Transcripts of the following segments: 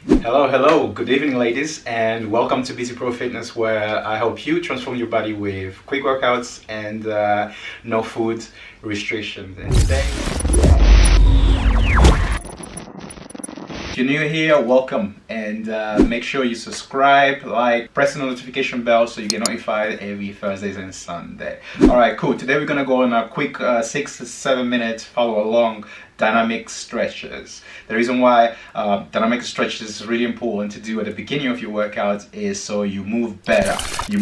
Hello, good evening ladies, and welcome to Busy Pro Fitness, where I help you transform your body with quick workouts and no food restrictions. And today, if you're new here, welcome, and make sure you subscribe, like, press the notification bell so you get notified every Thursdays and Sunday. Alright, cool. Today we're gonna go on a quick 6 to 7 minute follow along dynamic stretches. The reason why dynamic stretches is really important to do at the beginning of your workout is so you move better. You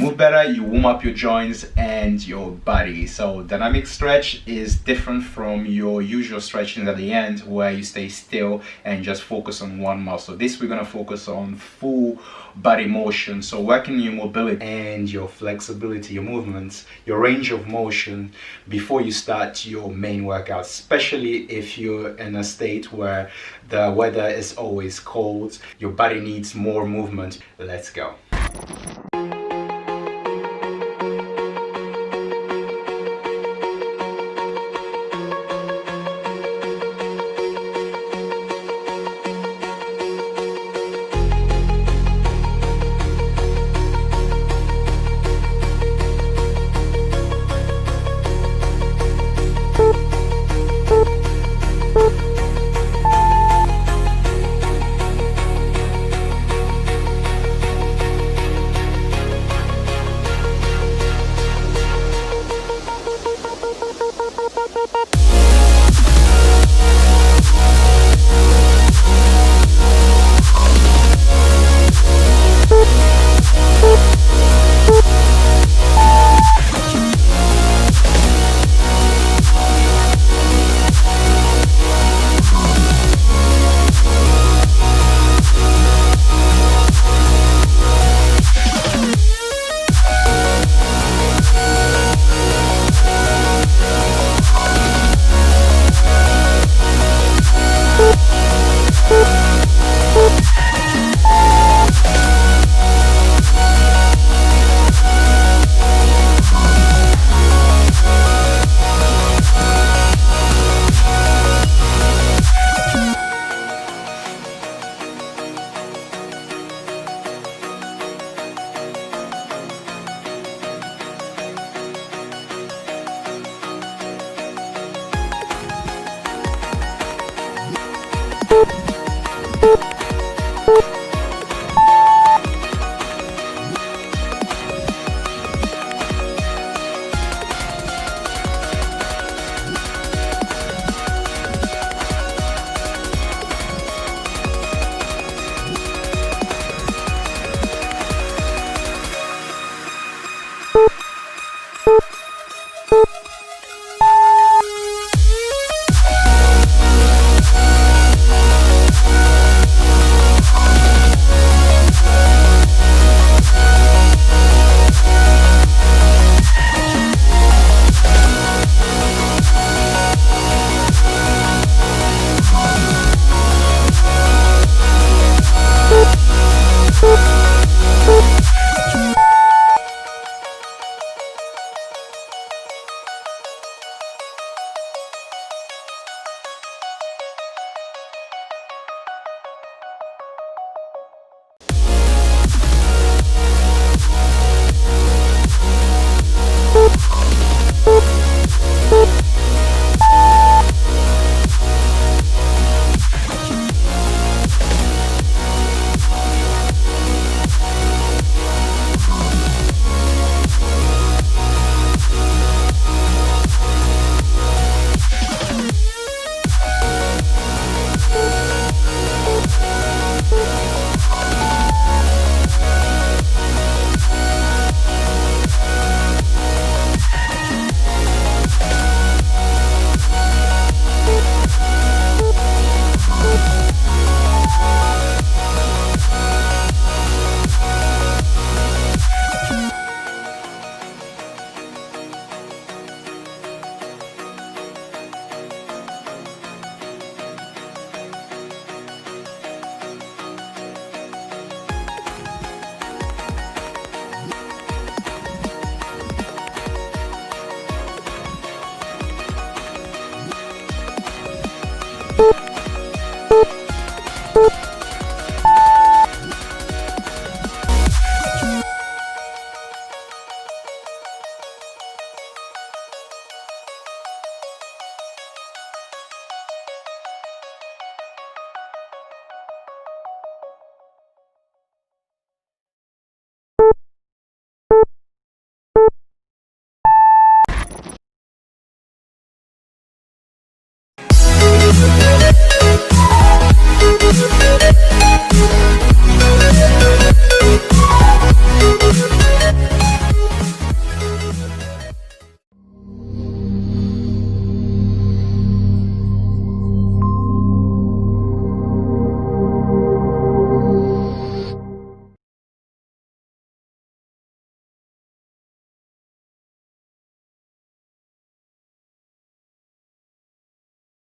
warm up your joints and your body. So dynamic stretch is different from your usual stretching at the end where you stay still and just focus on one muscle. This we're going to focus on full body motion, so working your mobility and your flexibility, your movements, your range of motion before you start your main workout, especially if you're in a state where the weather is always cold, your body needs more movement. Let's go.